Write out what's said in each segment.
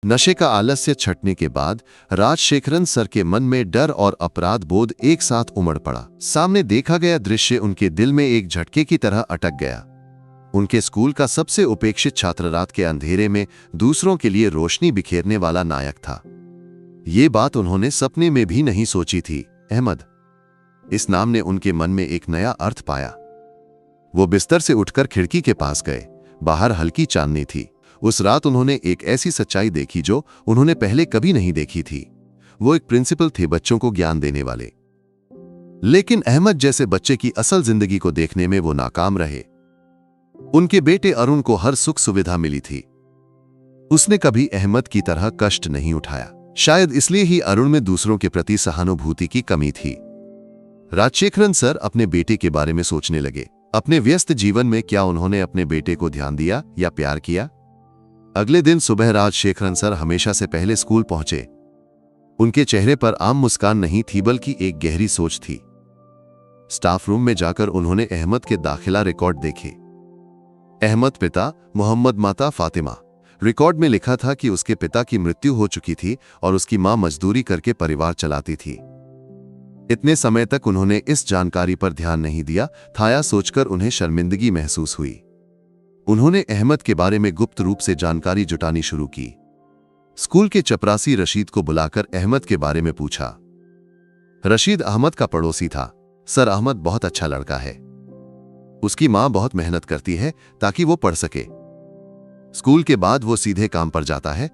नशे का आलस्य छटने के बाद राजशेखरन सर के मन में डर और अपराध बोध एक साथ उमड़ पड़ा। सामने देखा गया दृश्य उनके दिल में एक झटके की तरह अटक गया। उनके स्कूल का सबसे उपेक्षित छात्र रात के अंधेरे में दूसरों के लिए रोशनी बिखेरने वाला नायक था। ये बात उन्होंने सपने में भी नहीं सोची थी। अहमद, इस नाम ने उनके मन में एक नया अर्थ पाया। वो बिस्तर से उठकर खिड़की के पास गए। बाहर हल्की चांदनी थी। उस रात उन्होंने एक ऐसी सच्चाई देखी जो उन्होंने पहले कभी नहीं देखी थी। वो एक प्रिंसिपल थे, बच्चों को ज्ञान देने वाले। लेकिन अहमद जैसे बच्चे की असल जिंदगी को देखने में वो नाकाम रहे। उनके बेटे अरुण को हर सुख सुविधा मिली थी। उसने कभी अहमद की तरह कष्ट नहीं उठाया। शायद इसलिए ही अरुण में दूसरों के प्रति सहानुभूति की कमी थी। राजशेखरन सर अपने बेटे के बारे में सोचने लगे। अपने व्यस्त जीवन में क्या उन्होंने अपने बेटे को ध्यान दिया या प्यार किया? अगले दिन सुबह राजशेखरन सर हमेशा से पहले स्कूल पहुंचे। उनके चेहरे पर आम मुस्कान नहीं थी, बल्कि एक गहरी सोच थी। स्टाफ रूम में जाकर उन्होंने अहमद के दाखिला रिकॉर्ड देखे। अहमद पिता मोहम्मद, माता फातिमा। रिकॉर्ड में लिखा था कि उसके पिता की मृत्यु हो चुकी थी और उसकी मां मजदूरी करके परिवार चलाती थी। इतने समय तक उन्होंने इस जानकारी पर ध्यान नहीं दिया था या सोचकर उन्हें शर्मिंदगी महसूस हुई। उन्होंने अहमद के बारे में गुप्त रूप से जानकारी जुटानी शुरू की। स्कूल के चपरासी रशीद को बुलाकर अहमद के बारे में पूछा। रशीद अहमद का पड़ोसी था। सर, अहमद बहुत अच्छा लड़का है। उसकी मां बहुत मेहनत करती है ताकि वो पढ़ सके। स्कूल के बाद वो सीधे काम पर जाता है,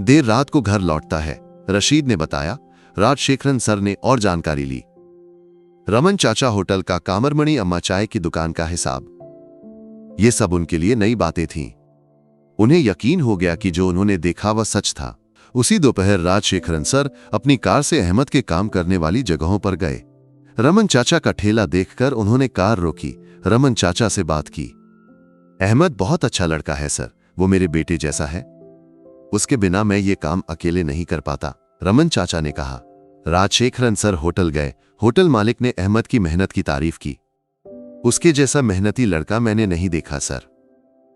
देर रात को घर लौटता है, रशीद ने बताया। राजशेखरन सर ने और जानकारी ली। रमन चाचा होटल का, कामरमणि अम्मा चाय की दुकान का हिसाब। ये सब उनके लिए नई बातें थीं। उन्हें यकीन हो गया कि जो उन्होंने देखा वह सच था। उसी दोपहर राजशेखरन सर अपनी कार से अहमद के काम करने वाली जगहों पर गए। रमन चाचा का ठेला देखकर उन्होंने कार रोकी। रमन चाचा से बात की। अहमद बहुत अच्छा लड़का है सर, वो मेरे बेटे जैसा है। उसके बिना मैं ये काम अकेले नहीं कर पाता, रमन चाचा ने कहा। राजशेखरन सर होटल गए। होटल मालिक ने अहमद की मेहनत की तारीफ की। उसके जैसा मेहनती लड़का मैंने नहीं देखा सर।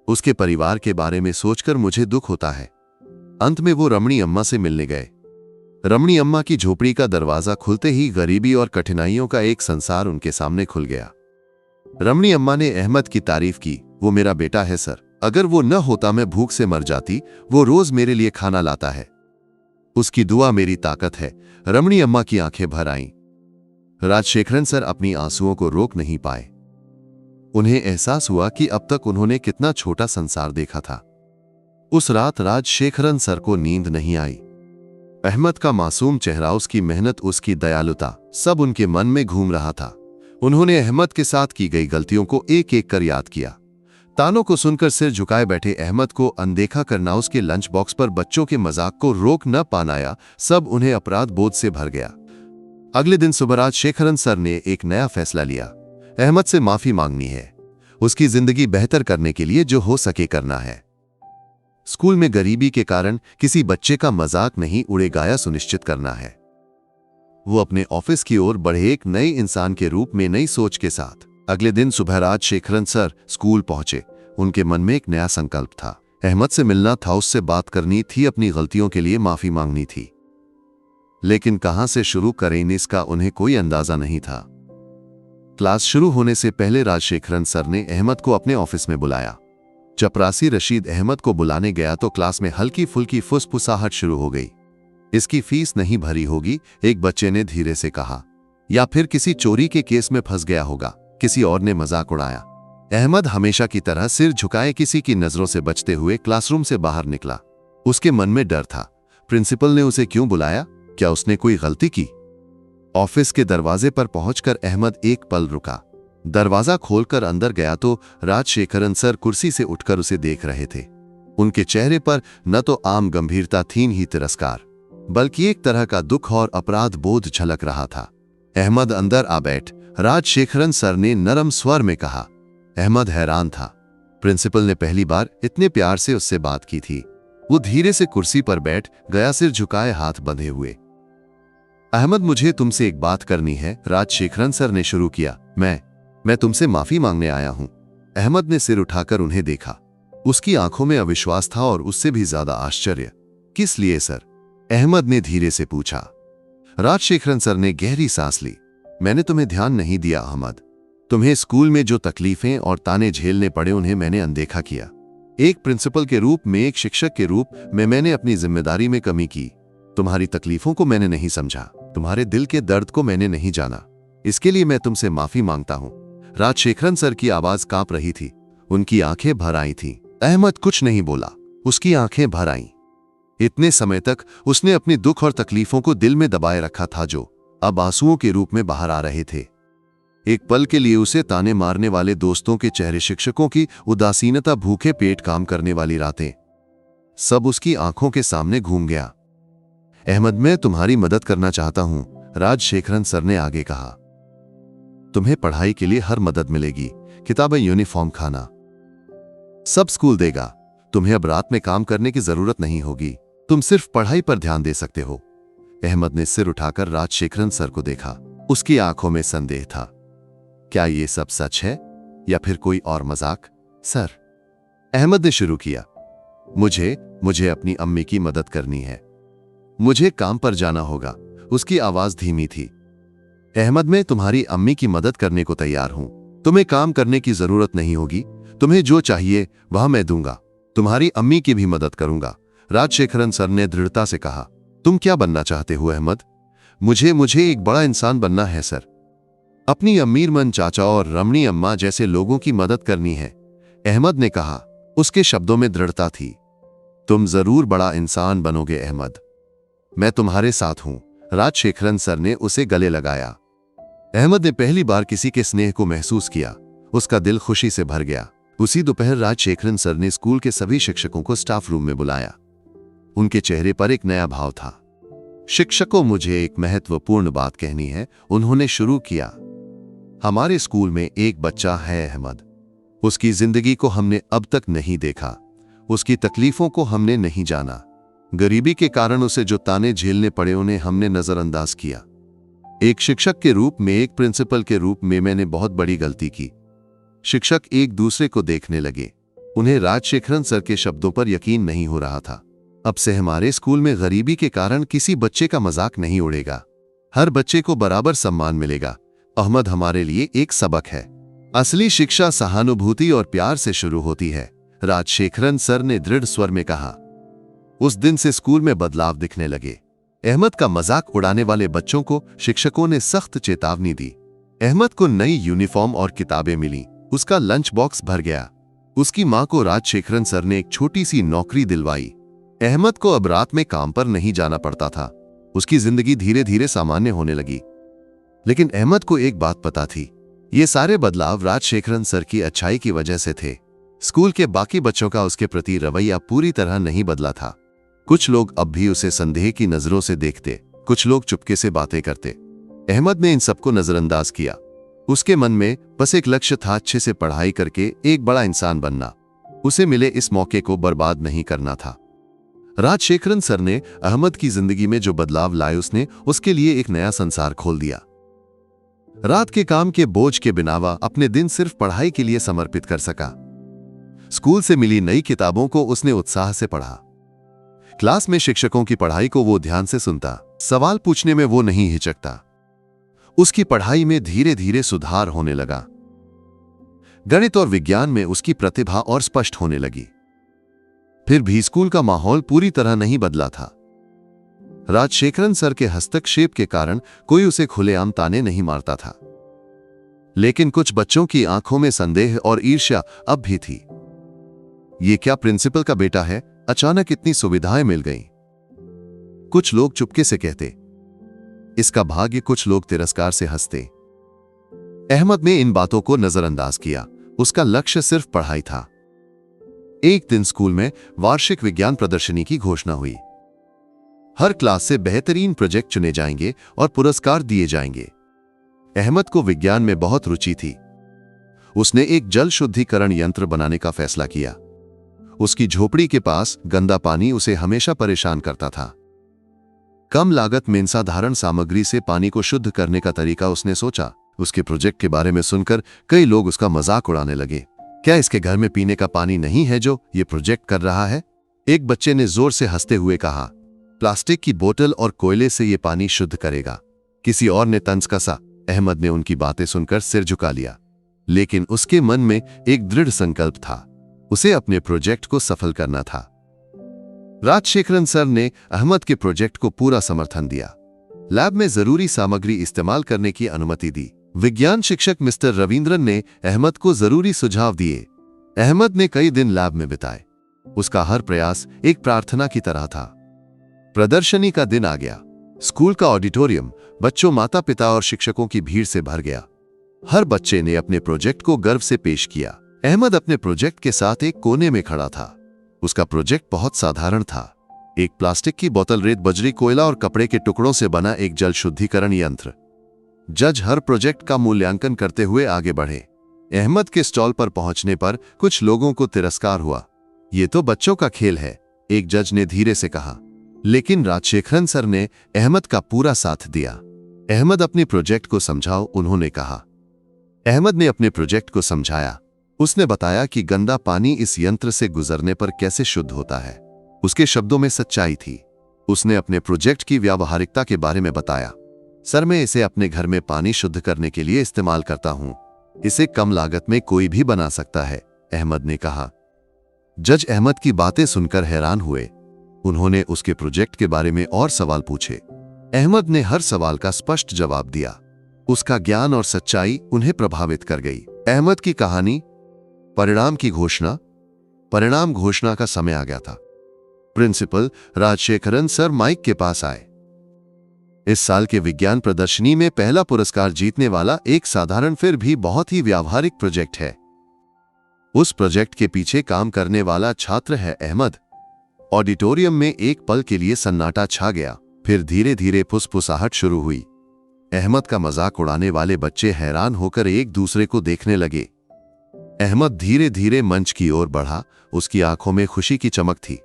उसके परिवार के बारे में सोचकर मुझे दुख होता है। अंत में वो रमणी अम्मा से मिलने गए। रमणी अम्मा की झोपड़ी का दरवाजा खुलते ही गरीबी और कठिनाइयों का एक संसार उनके सामने खुल गया। रमणी अम्मा ने अहमद की तारीफ की। वो मेरा बेटा है सर, अगर वो न होता मैं भूख से मर जाती। वो रोज मेरे लिए खाना लाता है। उसकी दुआ मेरी ताकत है। रमणी अम्मा की आंखें भर आईं। राजशेखरन सर अपनी आंसुओं को रोक नहीं पाए। उन्हें एहसास हुआ कि अब तक उन्होंने कितना छोटा संसार देखा था। उस रात राजशेखरन सर को नींद नहीं आई। अहमद का मासूम चेहरा, उसकी मेहनत, उसकी दयालुता, सब उनके मन में घूम रहा था। उन्होंने अहमद के साथ की गई गलतियों को एक एक कर याद किया। तानों को सुनकर सिर झुकाए बैठे अहमद को अनदेखा करना, उसके लंच बॉक्स पर बच्चों के मजाक को रोक न पाना, सब उन्हें अपराध बोध से भर गया। अगले दिन सुबह राजशेखरन सर ने एक नया फैसला लिया। अहमद से माफी मांगनी है। उसकी जिंदगी बेहतर करने के लिए जो हो सके करना है। स्कूल में गरीबी के कारण किसी बच्चे का मजाक नहीं उड़ेगा, यह सुनिश्चित करना है। वो अपने ऑफिस की ओर बढ़े, एक नए इंसान के रूप में, नई सोच के साथ। अगले दिन सुबह राजशेखरन सर स्कूल पहुंचे। उनके मन में एक नया संकल्प था। अहमद से मिलना था, उससे बात करनी थी, अपनी गलतियों के लिए माफी मांगनी थी। लेकिन कहां से शुरू करें, इसका उन्हें कोई अंदाजा नहीं था। क्लास शुरू होने से पहले राजशेखरन सर ने अहमद को अपने ऑफिस में बुलाया। चपरासी रशीद अहमद को बुलाने गया तो क्लास में हल्की फुल्की फुसफुसाहट शुरू हो गई। इसकी फीस नहीं भरी होगी, एक बच्चे ने धीरे से कहा, या फिर किसी चोरी के केस में फंस गया होगा, किसी और ने मजाक उड़ाया। अहमद हमेशा की तरह सिर झुकाए किसी की नजरों से बचते हुए क्लासरूम से बाहर निकला। उसके मन में डर था। प्रिंसिपल ने उसे क्यों बुलाया? क्या उसने कोई गलती की? ऑफिस के दरवाजे पर पहुंचकर अहमद एक पल रुका। दरवाजा खोलकर अंदर गया तो राजशेखरन सर कुर्सी से उठकर उसे देख रहे थे। उनके चेहरे पर न तो आम गंभीरता थी, ही तिरस्कार, बल्कि एक तरह का दुख और अपराध बोध झलक रहा था। अहमद, अंदर आ बैठ, राजशेखरन सर ने नरम स्वर में कहा। अहमद हैरान था। प्रिंसिपल ने पहली बार इतने प्यार से उससे बात की थी। वो धीरे से कुर्सी पर बैठ गया, सिर झुकाए, हाथ बंधे हुए। अहमद, मुझे तुमसे एक बात करनी है, राजशेखरन सर ने शुरू किया। मैं तुमसे माफी मांगने आया हूं। अहमद ने सिर उठाकर उन्हें देखा। उसकी आंखों में अविश्वास था और उससे भी ज्यादा आश्चर्य। किस लिए सर? अहमद ने धीरे से पूछा। राजशेखरन सर ने गहरी सांस ली। मैंने तुम्हें ध्यान नहीं दिया अहमद। तुम्हें स्कूल में जो तकलीफें और ताने झेलने पड़े उन्हें मैंने अनदेखा किया। एक प्रिंसिपल के रूप में, एक शिक्षक के रूप में मैंने अपनी जिम्मेदारी में कमी की। तुम्हारी तकलीफों को मैंने नहीं समझा, तुम्हारे दिल के दर्द को मैंने नहीं जाना। इसके लिए मैं तुमसे माफी मांगता हूं। राजशेखरन सर की आवाज कांप रही थी, उनकी आंखें भर आई थीं। अहमद कुछ नहीं बोला, उसकी आंखें भर आईं। इतने समय तक उसने अपने दुख और तकलीफों को दिल में दबाए रखा था, जो अब आंसुओं के रूप में बाहर आ रहे थे। एक पल के लिए उसे ताने मारने वाले दोस्तों के चेहरे, शिक्षकों की उदासीनता, भूखे पेट काम करने वाली रातें, सब उसकी आंखों के सामने घूम गया। अहमद, मैं तुम्हारी मदद करना चाहता हूं, राजशेखरन सर ने आगे कहा। तुम्हें पढ़ाई के लिए हर मदद मिलेगी, किताबें, यूनिफॉर्म, खाना, सब स्कूल देगा। तुम्हें अब रात में काम करने की जरूरत नहीं होगी, तुम सिर्फ पढ़ाई पर ध्यान दे सकते हो। अहमद ने सिर उठाकर राजशेखरन सर को देखा। उसकी आंखों में संदेह था। क्या ये सब सच है या फिर कोई और मजाक? सर, अहमद ने शुरू किया, मुझे अपनी अम्मी की मदद करनी है। मुझे काम पर जाना होगा। उसकी आवाज धीमी थी। अहमद, मैं तुम्हारी अम्मी की मदद करने को तैयार हूं। तुम्हें काम करने की जरूरत नहीं होगी। तुम्हें जो चाहिए वह मैं दूंगा। तुम्हारी अम्मी की भी मदद करूंगा, राजशेखरन सर ने दृढ़ता से कहा। तुम क्या बनना चाहते हो अहमद? मुझे एक बड़ा इंसान बनना है सर। अपनी अमीरमन चाचा और रमणी अम्मा जैसे लोगों की मदद करनी है, अहमद ने कहा। उसके शब्दों में दृढ़ता थी। तुम जरूर बड़ा इंसान बनोगे अहमद, मैं तुम्हारे साथ हूं। राजशेखरन सर ने उसे गले लगाया। अहमद ने पहली बार किसी के स्नेह को महसूस किया। उसका दिल खुशी से भर गया। उसी दोपहर राजशेखरन सर ने स्कूल के सभी शिक्षकों को स्टाफ रूम में बुलाया। उनके चेहरे पर एक नया भाव था। शिक्षकों, मुझे एक महत्वपूर्ण बात कहनी है, उन्होंने शुरू किया। हमारे स्कूल में एक बच्चा है अहमद। उसकी जिंदगी को हमने अब तक नहीं देखा, उसकी तकलीफों को हमने नहीं जाना। गरीबी के कारण उसे जो ताने झेलने पड़े उन्हें हमने नजरअंदाज किया। एक शिक्षक के रूप में, एक प्रिंसिपल के रूप में मैंने बहुत बड़ी गलती की। शिक्षक एक दूसरे को देखने लगे। उन्हें राजशेखरन सर के शब्दों पर यकीन नहीं हो रहा था। अब से हमारे स्कूल में गरीबी के कारण किसी बच्चे का मजाक नहीं उड़ेगा। हर बच्चे को बराबर सम्मान मिलेगा। अहमद हमारे लिए एक सबक है। असली शिक्षा सहानुभूति और प्यार से शुरू होती है, राजशेखरन सर ने दृढ़ स्वर में कहा। उस दिन से स्कूल में बदलाव दिखने लगे। अहमद का मजाक उड़ाने वाले बच्चों को शिक्षकों ने सख्त चेतावनी दी। अहमद को नई यूनिफॉर्म और किताबें मिली। उसका लंच बॉक्स भर गया। उसकी मां को राजशेखरन सर ने एक छोटी सी नौकरी दिलवाई। अहमद को अब रात में काम पर नहीं जाना पड़ता था। उसकी जिंदगी धीरे धीरे सामान्य होने लगी। लेकिन अहमद को एक बात पता थी, ये सारे बदलाव राजशेखरन सर की अच्छाई की वजह से थे। स्कूल के बाकी बच्चों का उसके प्रति रवैया पूरी तरह नहीं बदला था। कुछ लोग अब भी उसे संदेह की नजरों से देखते, कुछ लोग चुपके से बातें करते। अहमद ने इन सबको नजरअंदाज किया। उसके मन में बस एक लक्ष्य था, अच्छे से पढ़ाई करके एक बड़ा इंसान बनना। उसे मिले इस मौके को बर्बाद नहीं करना था। राजशेखरन सर ने अहमद की जिंदगी में जो बदलाव लाए, उसने उसके लिए एक नया संसार खोल दिया। रात के काम के बोझ के बिना वह अपने दिन सिर्फ पढ़ाई के लिए समर्पित कर सका। स्कूल से मिली नई किताबों को उसने उत्साह से पढ़ा। क्लास में शिक्षकों की पढ़ाई को वो ध्यान से सुनता। सवाल पूछने में वो नहीं हिचकता। उसकी पढ़ाई में धीरे धीरे सुधार होने लगा। गणित और विज्ञान में उसकी प्रतिभा और स्पष्ट होने लगी। फिर भी स्कूल का माहौल पूरी तरह नहीं बदला था। राजशेखरन सर के हस्तक्षेप के कारण कोई उसे खुलेआम ताने नहीं मारता था, लेकिन कुछ बच्चों की आंखों में संदेह और ईर्ष्या अब भी थी। ये क्या प्रिंसिपल का बेटा है, अचानक इतनी सुविधाएं मिल गईं। कुछ लोग चुपके से कहते, इसका भाग्य। कुछ लोग तिरस्कार से हंसते। अहमद ने इन बातों को नजरअंदाज किया। उसका लक्ष्य सिर्फ पढ़ाई था। एक दिन स्कूल में वार्षिक विज्ञान प्रदर्शनी की घोषणा हुई। हर क्लास से बेहतरीन प्रोजेक्ट चुने जाएंगे और पुरस्कार दिए जाएंगे। अहमद को विज्ञान में बहुत रुचि थी। उसने एक जल शुद्धिकरण यंत्र बनाने का फैसला किया। उसकी झोपड़ी के पास गंदा पानी उसे हमेशा परेशान करता था। कम लागत में साधारण सामग्री से पानी को शुद्ध करने का तरीका उसने सोचा। उसके प्रोजेक्ट के बारे में सुनकर कई लोग उसका मजाक उड़ाने लगे। क्या इसके घर में पीने का पानी नहीं है जो ये प्रोजेक्ट कर रहा है? एक बच्चे ने जोर से हंसते हुए कहा, प्लास्टिक की बोतल और कोयले से ये पानी शुद्ध करेगा। किसी और ने तंज कसा। अहमद ने उनकी बातें सुनकर सिर झुका लिया, लेकिन उसके मन में एक दृढ़ संकल्प था। उसे अपने प्रोजेक्ट को सफल करना था। राजशेखरन सर ने अहमद के प्रोजेक्ट को पूरा समर्थन दिया। लैब में जरूरी सामग्री इस्तेमाल करने की अनुमति दी। विज्ञान शिक्षक मिस्टर रविंद्रन ने अहमद को जरूरी सुझाव दिए। अहमद ने कई दिन लैब में बिताए। उसका हर प्रयास एक प्रार्थना की तरह था। प्रदर्शनी का दिन आ गया। स्कूल का ऑडिटोरियम बच्चों, माता पिता और शिक्षकों की भीड़ से भर गया। हर बच्चे ने अपने प्रोजेक्ट को गर्व से पेश किया। अहमद अपने प्रोजेक्ट के साथ एक कोने में खड़ा था। उसका प्रोजेक्ट बहुत साधारण था। एक प्लास्टिक की बोतल, रेत, बजरी, कोयला और कपड़े के टुकड़ों से बना एक जल शुद्धिकरण यंत्र। जज हर प्रोजेक्ट का मूल्यांकन करते हुए आगे बढ़े। अहमद के स्टॉल पर पहुंचने पर कुछ लोगों को तिरस्कार हुआ। ये तो बच्चों का खेल है, एक जज ने धीरे से कहा। लेकिन राजशेखरन सर ने अहमद का पूरा साथ दिया। अहमद, अपने प्रोजेक्ट को समझाओ, उन्होंने कहा। अहमद ने अपने प्रोजेक्ट को समझाया। उसने बताया कि गंदा पानी इस यंत्र से गुजरने पर कैसे शुद्ध होता है। उसके शब्दों में सच्चाई थी। उसने अपने प्रोजेक्ट की व्यावहारिकता के बारे में बताया। सर, मैं इसे अपने घर में पानी शुद्ध करने के लिए इस्तेमाल करता हूं। इसे कम लागत में कोई भी बना सकता है, अहमद ने कहा। जज अहमद की बातें सुनकर हैरान हुए। उन्होंने उसके प्रोजेक्ट के बारे में और सवाल पूछे। अहमद ने हर सवाल का स्पष्ट जवाब दिया। उसका ज्ञान और सच्चाई उन्हें प्रभावित कर गई। अहमद की कहानी। परिणाम की घोषणा। परिणाम घोषणा का समय आ गया था। प्रिंसिपल राजशेखरन सर माइक के पास आए। इस साल के विज्ञान प्रदर्शनी में पहला पुरस्कार जीतने वाला एक साधारण फिर भी बहुत ही व्यावहारिक प्रोजेक्ट है। उस प्रोजेक्ट के पीछे काम करने वाला छात्र है अहमद। ऑडिटोरियम में एक पल के लिए सन्नाटा छा गया। फिर धीरे धीरे फुसफुसाहट शुरू हुई। अहमद का मजाक उड़ाने वाले बच्चे हैरान होकर एक दूसरे को देखने लगे। अहमद धीरे धीरे मंच की ओर बढ़ा। उसकी आंखों में खुशी की चमक थी।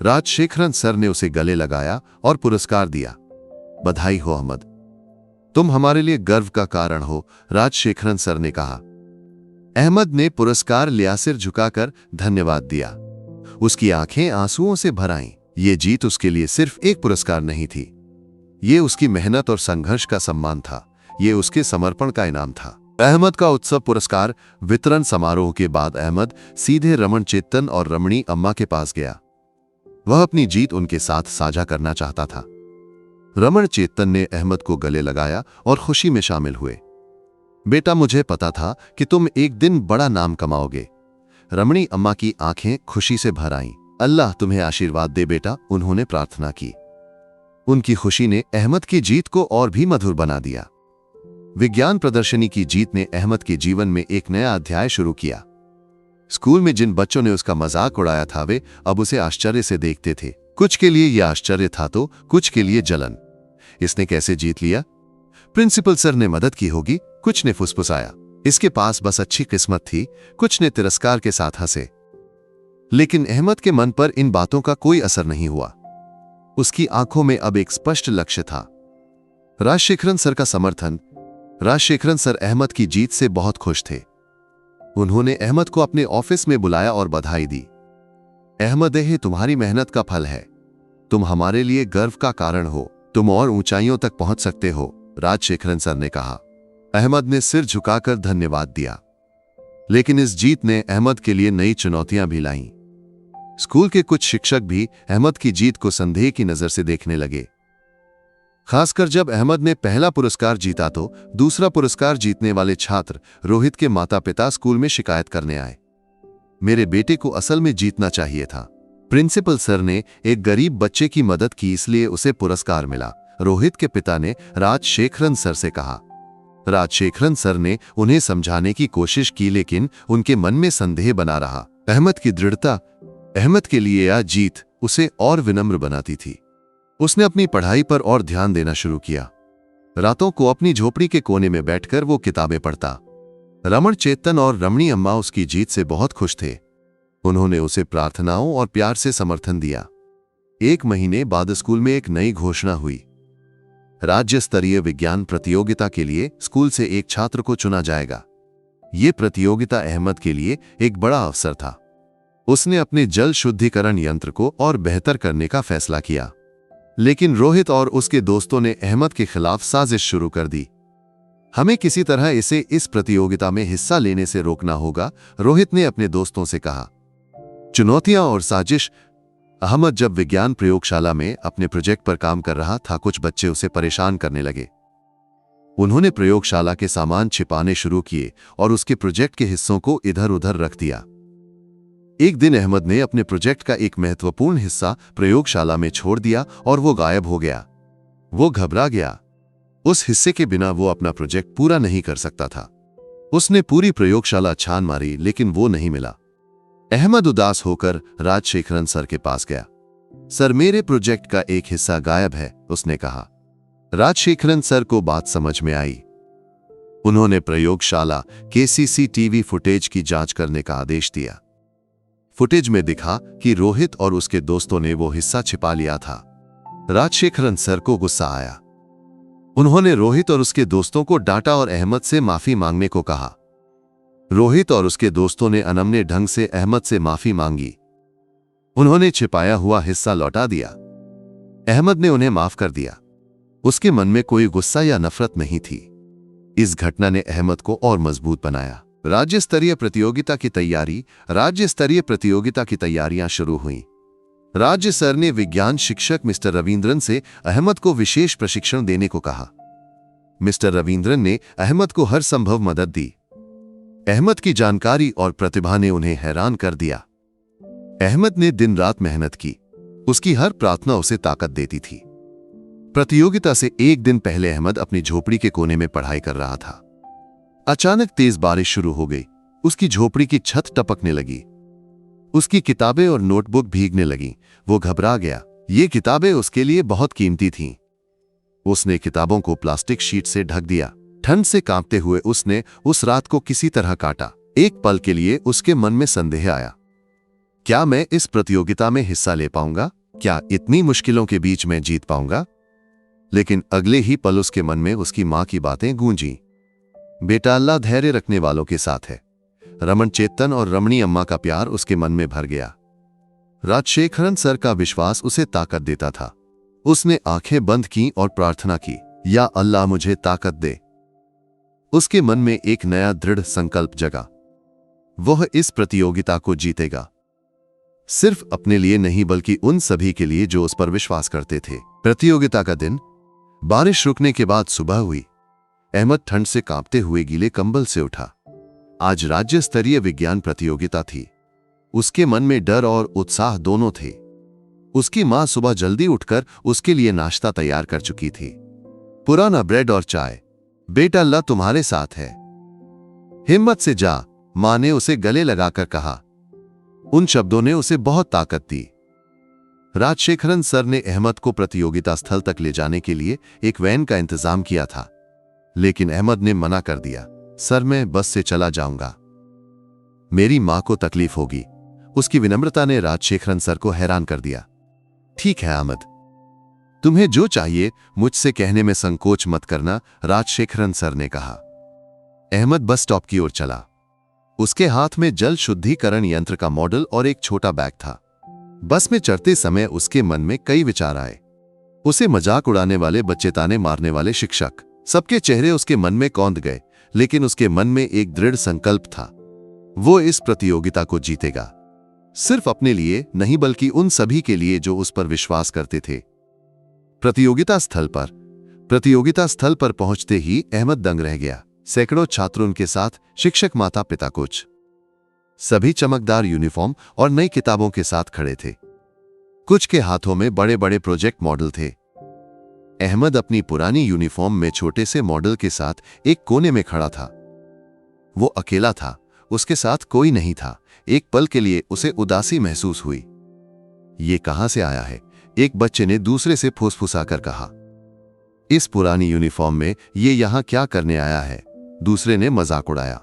राजशेखरन सर ने उसे गले लगाया और पुरस्कार दिया। बधाई हो अहमद, तुम हमारे लिए गर्व का कारण हो, राजशेखरन सर ने कहा। अहमद ने पुरस्कार लिया, सिर झुकाकर धन्यवाद दिया। उसकी आंखें आंसुओं से भर आईं। ये जीत उसके लिए सिर्फ एक पुरस्कार नहीं थी। ये उसकी मेहनत और संघर्ष का सम्मान था। ये उसके समर्पण का इनाम था। अहमद का उत्सव पुरस्कार वितरण समारोह के बाद अहमद सीधे रमण चेतन और रमणी अम्मा के पास गया। वह अपनी जीत उनके साथ साझा करना चाहता था। रमण चेतन ने अहमद को गले लगाया और खुशी में शामिल हुए। बेटा, मुझे पता था कि तुम एक दिन बड़ा नाम कमाओगे। रमणी अम्मा की आंखें खुशी से भर आईं। अल्लाह तुम्हें आशीर्वाद दे बेटा, उन्होंने प्रार्थना की। उनकी खुशी ने अहमद की जीत को और भी मधुर बना दिया। विज्ञान प्रदर्शनी की जीत ने अहमद के जीवन में एक नया अध्याय शुरू किया। स्कूल में जिन बच्चों ने उसका मजाक उड़ाया था वे अब उसे आश्चर्य से देखते थे। कुछ के लिए यह आश्चर्य था तो कुछ के लिए जलन। इसने कैसे जीत लिया? प्रिंसिपल सर ने मदद की होगी, कुछ ने फुसफुसाया। इसके पास बस अच्छी किस्मत थी, कुछ ने तिरस्कार के साथ हंसे। लेकिन अहमद के मन पर इन बातों का कोई असर नहीं हुआ। उसकी आंखों में अब एक स्पष्ट लक्ष्य था, राजशेखरन सर का समर्थन। राजशेखरन सर अहमद की जीत से बहुत खुश थे। उन्होंने अहमद को अपने ऑफिस में बुलाया और बधाई दी। अहमद, यह तुम्हारी मेहनत का फल है। तुम हमारे लिए गर्व का कारण हो। तुम और ऊंचाइयों तक पहुंच सकते हो, राजशेखरन सर ने कहा। अहमद ने सिर झुकाकर धन्यवाद दिया। लेकिन इस जीत ने अहमद के लिए नई चुनौतियां भी लाईं। स्कूल के कुछ शिक्षक भी अहमद की जीत को संदेह की नजर से देखने लगे। खासकर जब अहमद ने पहला पुरस्कार जीता तो दूसरा पुरस्कार जीतने वाले छात्र रोहित के माता पिता स्कूल में शिकायत करने आए। मेरे बेटे को असल में जीतना चाहिए था। प्रिंसिपल सर ने एक गरीब बच्चे की मदद की, इसलिए उसे पुरस्कार मिला, रोहित के पिता ने राजशेखरन सर से कहा। राजशेखरन सर ने उन्हें समझाने की कोशिश की, लेकिन उनके मन में संदेह बना रहा। अहमद की दृढ़ता, अहमद के लिए यह जीत उसे और विनम्र बनाती थी। उसने अपनी पढ़ाई पर और ध्यान देना शुरू किया। रातों को अपनी झोपड़ी के कोने में बैठकर वो किताबें पढ़ता। रमण चेतन और रमणी अम्मा उसकी जीत से बहुत खुश थे। उन्होंने उसे प्रार्थनाओं और प्यार से समर्थन दिया। एक महीने बाद स्कूल में एक नई घोषणा हुई। राज्य स्तरीय विज्ञान प्रतियोगिता के लिए स्कूल से एक छात्र को चुना जाएगा। ये प्रतियोगिता अहमद के लिए एक बड़ा अवसर था। उसने अपने जल शुद्धिकरण यंत्र को और बेहतर करने का फैसला किया। लेकिन रोहित और उसके दोस्तों ने अहमद के खिलाफ साजिश शुरू कर दी। हमें किसी तरह इसे इस प्रतियोगिता में हिस्सा लेने से रोकना होगा, रोहित ने अपने दोस्तों से कहा। चुनौतियां और साजिश। अहमद जब विज्ञान प्रयोगशाला में अपने प्रोजेक्ट पर काम कर रहा था, कुछ बच्चे उसे परेशान करने लगे। उन्होंने प्रयोगशाला के सामान छिपाने शुरू किए और उसके प्रोजेक्ट के हिस्सों को इधर उधर रख दिया। एक दिन अहमद ने अपने प्रोजेक्ट का एक महत्वपूर्ण हिस्सा प्रयोगशाला में छोड़ दिया और वो गायब हो गया। वो घबरा गया। उस हिस्से के बिना वो अपना प्रोजेक्ट पूरा नहीं कर सकता था। उसने पूरी प्रयोगशाला छान मारी, लेकिन वो नहीं मिला। अहमद उदास होकर राजशेखरन सर के पास गया। सर, मेरे प्रोजेक्ट का एक हिस्सा गायब है, उसने कहा। राजशेखरन सर को बात समझ में आई। उन्होंने प्रयोगशाला के सीसीटीवी फुटेज की जांच करने का आदेश दिया। फुटेज में दिखा कि रोहित और उसके दोस्तों ने वो हिस्सा छिपा लिया था। राजशेखरन सर को गुस्सा आया। उन्होंने रोहित और उसके दोस्तों को डांटा और अहमद से माफी मांगने को कहा। रोहित और उसके दोस्तों ने अनमने ढंग से अहमद से माफी मांगी। उन्होंने छिपाया हुआ हिस्सा लौटा दिया। अहमद ने उन्हें माफ कर दिया। उसके मन में कोई गुस्सा या नफरत नहीं थी। इस घटना ने अहमद को और मजबूत बनाया। राज्य स्तरीय प्रतियोगिता की तैयारियां शुरू हुईं। राज्य सर ने विज्ञान शिक्षक मिस्टर रविंद्रन से अहमद को विशेष प्रशिक्षण देने को कहा। मिस्टर रविंद्रन ने अहमद को हर संभव मदद दी। अहमद की जानकारी और प्रतिभा ने उन्हें हैरान कर दिया। अहमद ने दिन रात मेहनत की। उसकी हर प्रार्थना उसे ताकत देती थी। प्रतियोगिता से एक दिन पहले अहमद अपनी झोपड़ी के कोने में पढ़ाई कर रहा था। अचानक तेज बारिश शुरू हो गई। उसकी झोपड़ी की छत टपकने लगी। उसकी किताबें और नोटबुक भीगने लगीं। वो घबरा गया। ये किताबें उसके लिए बहुत कीमती थीं। उसने किताबों को प्लास्टिक शीट से ढक दिया। ठंड से कांपते हुए उसने उस रात को किसी तरह काटा। एक पल के लिए उसके मन में संदेह आया। क्या मैं इस प्रतियोगिता में हिस्सा ले पाऊंगा? क्या इतनी मुश्किलों के बीच में जीत पाऊंगा? लेकिन अगले ही पल उसके मन में उसकी मां की बातें गूंजीं। बेटा, अल्लाह धैर्य रखने वालों के साथ है। रमन चेतन और रमणी अम्मा का प्यार उसके मन में भर गया। राजशेखरन सर का विश्वास उसे ताकत देता था। उसने आंखें बंद की और प्रार्थना की, या अल्लाह मुझे ताकत दे। उसके मन में एक नया दृढ़ संकल्प जगा। वह इस प्रतियोगिता को जीतेगा। सिर्फ अपने लिए नहीं, बल्कि उन सभी के लिए जो उस पर विश्वास करते थे। प्रतियोगिता का दिन। बारिश रुकने के बाद सुबह हुई। अहमद ठंड से कांपते हुए गीले कंबल से उठा। आज राज्य स्तरीय विज्ञान प्रतियोगिता थी। उसके मन में डर और उत्साह दोनों थे। उसकी मां सुबह जल्दी उठकर उसके लिए नाश्ता तैयार कर चुकी थी। पुराना ब्रेड और चाय। बेटा, अल्लाह तुम्हारे साथ है। हिम्मत से जा, मां ने उसे गले लगाकर कहा। उन शब्दों ने उसे बहुत ताकत दी। राजशेखरन सर ने अहमद को प्रतियोगिता स्थल तक ले जाने के लिए एक वैन का इंतजाम किया था, लेकिन अहमद ने मना कर दिया। सर, मैं बस से चला जाऊंगा। मेरी मां को तकलीफ होगी। उसकी विनम्रता ने राजशेखरन सर को हैरान कर दिया। ठीक है अहमद, तुम्हें जो चाहिए मुझसे कहने में संकोच मत करना, राजशेखरन सर ने कहा। अहमद बस स्टॉप की ओर चला। उसके हाथ में जल शुद्धिकरण यंत्र का मॉडल और एक छोटा बैग था। बस में चढ़ते समय उसके मन में कई विचार आए। उसे मजाक उड़ाने वाले बच्चे, ताने मारने वाले शिक्षक, सबके चेहरे उसके मन में कौंध गए। लेकिन उसके मन में एक दृढ़ संकल्प था। वो इस प्रतियोगिता को जीतेगा। सिर्फ अपने लिए नहीं, बल्कि उन सभी के लिए जो उस पर विश्वास करते थे। प्रतियोगिता स्थल पर पहुंचते ही अहमद दंग रह गया। सैकड़ों छात्र उनके साथ, शिक्षक, माता पिता, कोच, सभी चमकदार यूनिफॉर्म और नई किताबों के साथ खड़े थे। कुछ के हाथों में बड़े बड़े प्रोजेक्ट मॉडल थे। अहमद अपनी पुरानी यूनिफॉर्म में छोटे से मॉडल के साथ एक कोने में खड़ा था। वो अकेला था। उसके साथ कोई नहीं था। एक पल के लिए उसे उदासी महसूस हुई। ये कहां से आया है? एक बच्चे ने दूसरे से फुसफुसाकर कहा। इस पुरानी यूनिफॉर्म में ये यहां क्या करने आया है? दूसरे ने मजाक उड़ाया।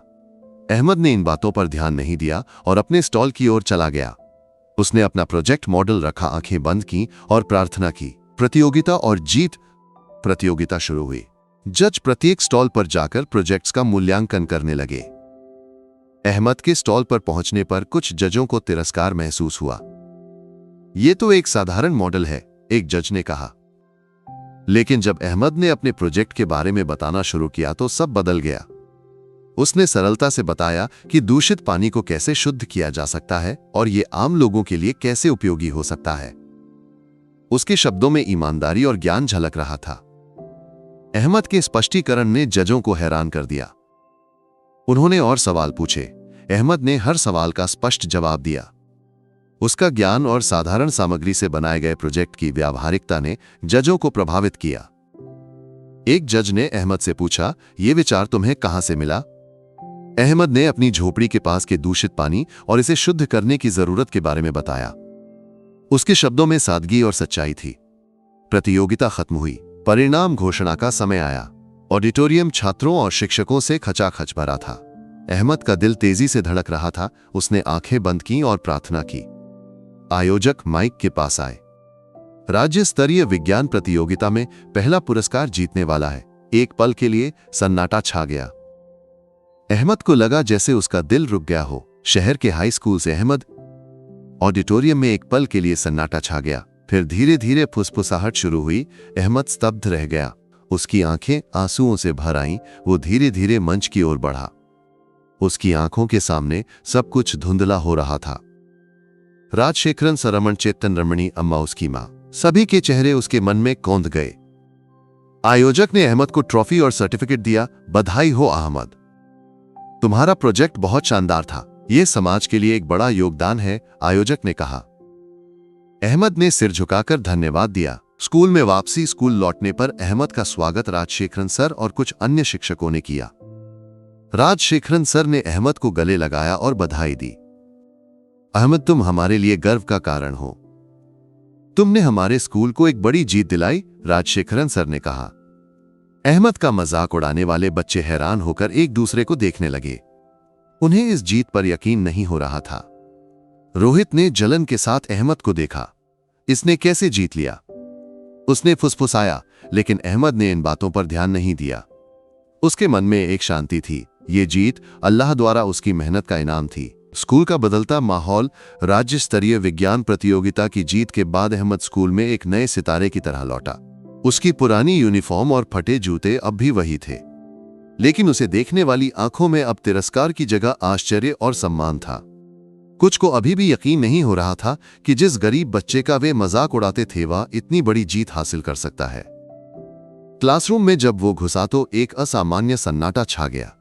अहमद ने इन बातों पर ध्यान नहीं दिया और अपने स्टॉल की ओर चला गया। उसने अपना प्रोजेक्ट मॉडल रखा, आंखें बंद की और प्रार्थना की। प्रतियोगिता शुरू हुई। जज प्रत्येक स्टॉल पर जाकर प्रोजेक्ट्स का मूल्यांकन करने लगे। अहमद के स्टॉल पर पहुंचने पर कुछ जजों को तिरस्कार महसूस हुआ। यह तो एक साधारण मॉडल है, एक जज ने कहा। लेकिन जब अहमद ने अपने प्रोजेक्ट के बारे में बताना शुरू किया तो सब बदल गया। उसने सरलता से बताया कि दूषित पानी को कैसे शुद्ध किया जा सकता है और यह आम लोगों के लिए कैसे उपयोगी हो सकता है। उसके शब्दों में ईमानदारी और ज्ञान झलक रहा था। अहमद के स्पष्टीकरण ने जजों को हैरान कर दिया। उन्होंने और सवाल पूछे। अहमद ने हर सवाल का स्पष्ट जवाब दिया। उसका ज्ञान और साधारण सामग्री से बनाए गए प्रोजेक्ट की व्यावहारिकता ने जजों को प्रभावित किया। एक जज ने अहमद से पूछा, यह विचार तुम्हें कहां से मिला? अहमद ने अपनी झोपड़ी के पास के दूषित पानी और इसे शुद्ध करने की जरूरत के बारे में बताया। उसके शब्दों में सादगी और सच्चाई थी। प्रतियोगिता खत्म हुई। परिणाम घोषणा का समय आया। ऑडिटोरियम छात्रों और शिक्षकों से खचाखच भरा था। अहमद का दिल तेजी से धड़क रहा था। उसने आंखें बंद की और प्रार्थना की। आयोजक माइक के पास आए। राज्य स्तरीय विज्ञान प्रतियोगिता में पहला पुरस्कार जीतने वाला है। एक पल के लिए सन्नाटा छा गया। अहमद को लगा जैसे उसका दिल रुक गया हो। शहर के हाई स्कूल से अहमद। ऑडिटोरियम में एक पल के लिए सन्नाटा छा गया। फिर धीरे धीरे फुसफुसाहट शुरू हुई। अहमद स्तब्ध रह गया। उसकी आंखें आंसुओं से भर आईं। वो धीरे धीरे मंच की ओर बढ़ा। उसकी आंखों के सामने सब कुछ धुंधला हो रहा था। राजशेखरन सरमण, चेतन रमणी, अम्मा, उसकी मां, सभी के चेहरे उसके मन में कौंध गए। आयोजक ने अहमद को ट्रॉफी और सर्टिफिकेट दिया। बधाई हो अहमद, तुम्हारा प्रोजेक्ट बहुत शानदार था। यह समाज के लिए एक बड़ा योगदान है, आयोजक ने कहा। अहमद ने सिर झुकाकर धन्यवाद दिया। स्कूल में वापसी। स्कूल लौटने पर अहमद का स्वागत राजशेखरन सर और कुछ अन्य शिक्षकों ने किया। राजशेखरन सर ने अहमद को गले लगाया और बधाई दी। अहमद, तुम हमारे लिए गर्व का कारण हो। तुमने हमारे स्कूल को एक बड़ी जीत दिलाई, राजशेखरन सर ने कहा। अहमद का मजाक उड़ाने वाले बच्चे हैरान होकर एक दूसरे को देखने लगे। उन्हें इस जीत पर यकीन नहीं हो रहा था। रोहित ने जलन के साथ अहमद को देखा। इसने कैसे जीत लिया? उसने फुसफुसाया, लेकिन अहमद ने इन बातों पर ध्यान नहीं दिया। उसके मन में एक शांति थी। ये जीत अल्लाह द्वारा उसकी मेहनत का इनाम थी। स्कूल का बदलता माहौल। राज्य स्तरीय विज्ञान प्रतियोगिता की जीत के बाद अहमद स्कूल में एक नए सितारे की तरह लौटा। उसकी पुरानी यूनिफॉर्म और फटे जूते अब भी वही थे, लेकिन उसे देखने वाली आंखों में अब तिरस्कार की जगह आश्चर्य और सम्मान था। कुछ को अभी भी यकीन नहीं हो रहा था कि जिस गरीब बच्चे का वे मजाक उड़ाते थे वह इतनी बड़ी जीत हासिल कर सकता है। क्लासरूम में जब वो घुसा तो एक असामान्य सन्नाटा छा गया।